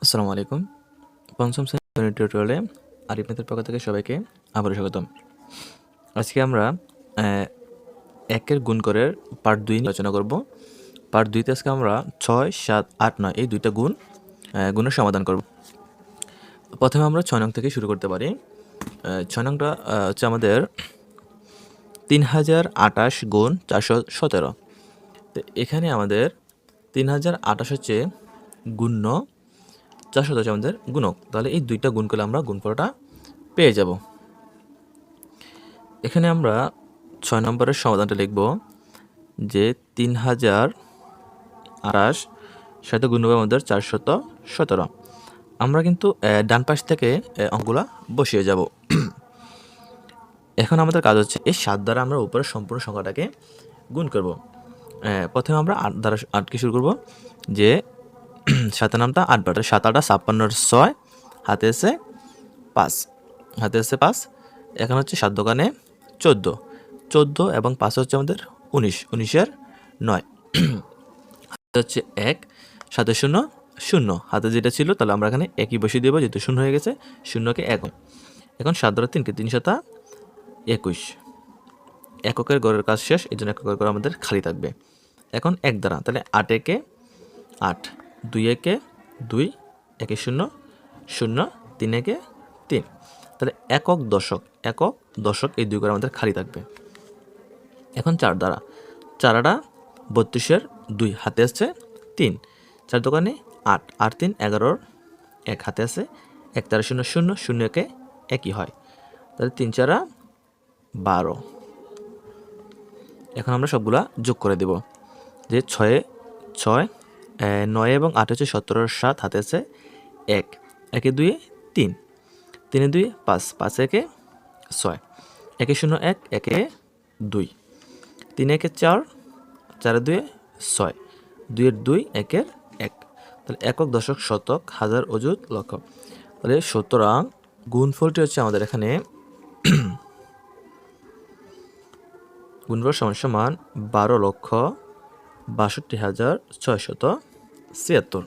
আসসালামু আলাইকুম। পঞ্চম শ্রেণীর টিউটোরিয়ালে আরিফনাথের পক্ষ থেকে সবাইকে আবারও স্বাগতম। আজকে আমরা একের গুণ করের পার্ট 2 নিয়ে আলোচনা করব। পার্ট 2তে আজকে আমরা 6, 7, 8, 9 এই দুইটা গুণের সমাধান করব। প্রথমে আমরা 6 নং থেকে শুরু করতে পারি। 6 নংটা হচ্ছে আমাদের 3028 গুণ 417। তো এখানে আমাদের 3028 হচ্ছে গুণ্য, 400 হচ্ছে আমাদের গুণক। তাহলে এই দুইটা গুণ করলে আমরা গুণফলটা পেয়ে যাব। এখানে আমরা 6 নম্বরের সমাধানটা লিখব যে 3028 সাথে গুণ হবে আমাদের 417। আমরা কিন্তু ডান পাশ থেকে অঙ্কগুলা বসিয়ে যাব। এখন আমাদের কাজ হচ্ছে এই 7 দ্বারা আমরা উপরের সম্পূর্ণ সংখ্যাটাকে গুণ করব। প্রথমে আমরা 8 দ্বারা 8কে শুরু করব, যে 7 নামটা 8 বার, 7 8 56 6 হাতে এসে 5 এখন হচ্ছে 7 দোকানে 14 এবং 5 হচ্ছে আমাদের 19, 19 9 হাতে হচ্ছে 1, সাথে 0 0 হাতে যেটা ছিল, তাহলে আমরা এখানে একই বসিয়ে দেবো যেহেতু 0 হয়ে গেছে, 0কে 1। এখন 7 দ্বারা 3কে 3 7 21, এককের গড়ের কাজ শেষ, এই জন্য এককের গড় আমাদের খালি থাকবে। এখন 1 দ্বারা, তাহলে 8 একে 8, 2 একে 2, 1 0 0, 3 একে 3, তাহলে একক দশক এই দুই করে আমাদের খালি থাকবে। এখন 4 দ্বারা, 4 32 2 হাতে আসছে 3, 4 দোকানে 8, 8 3 11 1 হাতে আছে 1, 4 0 0 0 একে একই হয়, তাহলে 3 4 12। এখন আমরা সবগুলা যোগ করে দেব, যে 6 6 9 এবং 8 হচ্ছে 17 7 হাতে আছে 1, 1 2 3, 3 2 5, 5 1 6, 1 0 1, 1 2, 3 1 4, 4 2 6, 2 2 1 1, তাহলে একক দশক শতক হাজার অযুত লক্ষ। তাহলে সুতরাং গুণফলটি হচ্ছে আমাদের এখানে গুণফল সমান 12,62,676।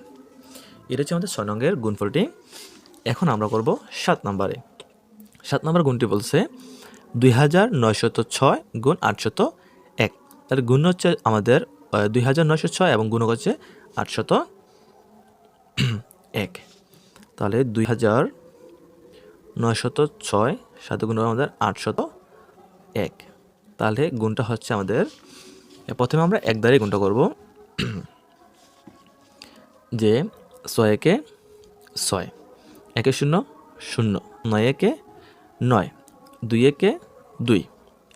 এটা হচ্ছে আমাদের 6 নঙ্গের গুণফলটি। এখন আমরা করব 7 নম্বরে। 7 নম্বর গুণটি বলছে 2906 গুণ 801। তাহলে গুণ হচ্ছে আমাদের 2906 এবং গুণক হচ্ছে 801। তাহলে 2906 সাথে গুণ আমাদের 801। তাহলে গুণটা হচ্ছে আমাদের, প্রথমে আমরা 1 দ্বারাই গুণটা করব, যে 6 একে 6, 1 0 0, 9 একে 9, 2 একে 2,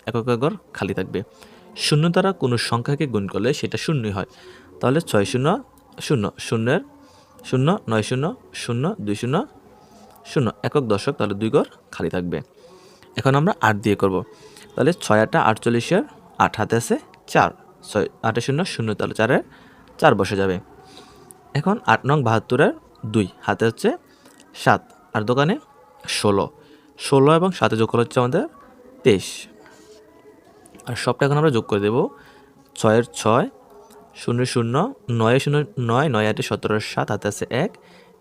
একক ঘর খালি থাকবে। 0 দ্বারা কোনো সংখ্যাকে গুণ করলে সেটা শূন্যই হয়, তাহলে 6 0 0 0 0 9 0 0 2 0 0 একক দশক, তাহলে 2 ঘর খালি থাকবে। এখন আমরা 8 দিয়ে করব, তাহলে 6 8 48, 8 হাতে আছে 4, 6 8 0 0, তাহলে 4 4 বসে যাবে। এখন 8 নং 72 2 হাতে হচ্ছে 7, আর দোকানে 16 এবং 7 যোগ করা হচ্ছে আমাদের 23, আর সবটা এখন আমরা যোগ করে দেব। 6 6 0 0 9 0 9 9 8 17 7 হাতে আছে 1,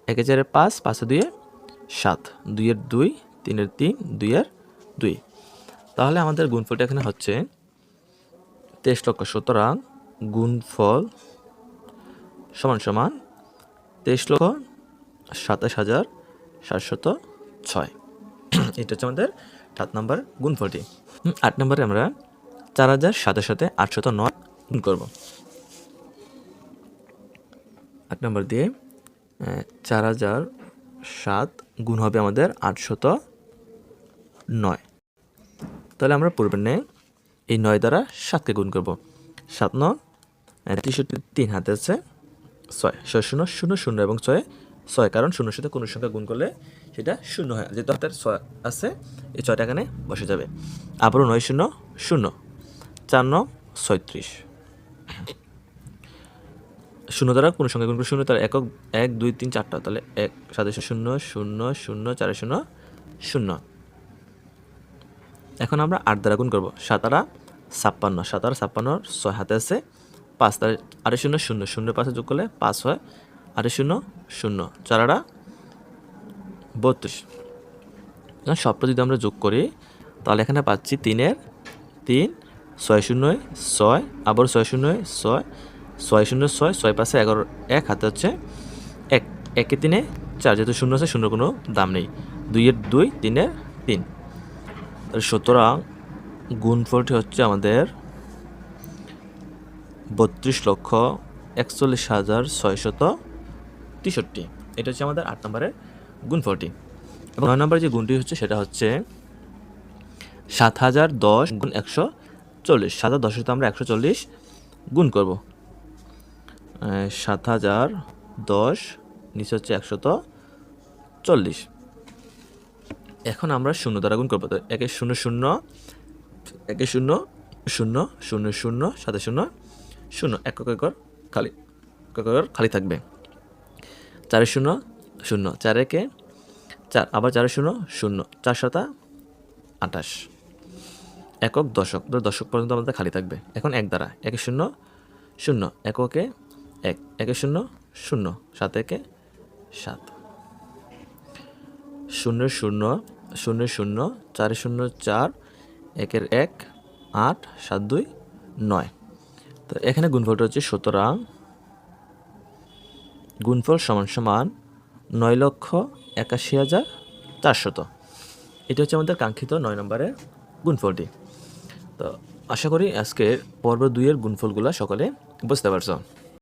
1 4 5, 5 2 7, 2 2 3 3 2 2। তাহলে আমাদের গুণফলটা এখানে হচ্ছে 23 লক্ষ। সুতরাং গুণফল সমান 23,27,706। এটা হচ্ছে আমাদের 7 নম্বর গুণফলটি। 8 নম্বরে আমরা 4,000 গুণ করব। 8 নম্বর দিয়ে 4007 গুণ হবে আমাদের 809। তাহলে আমরা পূর্বের ন্যায় এই 9 দ্বারা 7কে গুণ করব। 7 9 63, 3 হাতে আছে 6, 6 0 0 0 এবং 6 6, কারণ 0 সাথে কোনো সংখ্যা গুণ করলে সেটা 0 হয়, যেহেতু হাতের 6 আছে এই 6টা এখানে বসে যাবে। আবারও 9 0 0, 4 9 36, 0 দ্বারা কোনো সংখ্যা গুণ করলে 0, তাহলে একক 1 2 3 4টা, তাহলে 1 7 0 0 0 4 0 0। এখন আমরা 8 দ্বারা গুণ করব। 7 8 56, 7 8 56, 6 হাতে আছে 5, তাহলে 8 0 0 0 5 যোগ করলে 5 হয়, 8 0 0, 4 8 32। এখন সবটা যদি আমরা যোগ করি তাহলে এখানে পাচ্ছি 3-এর 3, 6 শূন্যয় 6, আবার 6 শূন্যয় 6, 6 শূন্য 6, 6 পাশে 11, 1 হাতে হচ্ছে 1, 1 3 4, যেহেতু শূন্য আছে শূন্যর কোনো দাম নেই, 2-এর 2, 3-এর 3। সুতরাং গুণফলটি হচ্ছে আমাদের 32,41,663। এটা হচ্ছে আমাদের 8 নম্বরের গুণফলটি। এবং 9 নম্বরের যে গুণটি হচ্ছে সেটা হচ্ছে 7,010 গুণ 140। 7,010 সাথে আমরা 140 গুণ করব। 7,010 নিচে হচ্ছে 140। এখন আমরা শূন্য দ্বারা গুণ করবো। তো 1 0 0, 1 0 0 0 0 7 0 0, একক ঘর খালি, একক ঘর খালি থাকবে। 4 0 0, 4 1 4, আবার 4 0 0, 4 7 28, একক দশক, দশক পর্যন্ত আমাদের খালি থাকবে। এখন 1 দ্বারা 1 0 0, এককে 1, 1 0 0, 7 1 7, 0 0 0 0, 4 0 4, 1 1, 8 7 2 9। তো এখানে গুণফলটা হচ্ছে, সুতরাং গুণফল সমান সমান 9,81,400। এটা হচ্ছে আমাদের কাঙ্ক্ষিত 9 নম্বরের গুণফলটি। তো আশা করি আজকের পর্ব 2-এর গুণফলগুলো সকলে বুঝতে পারছো।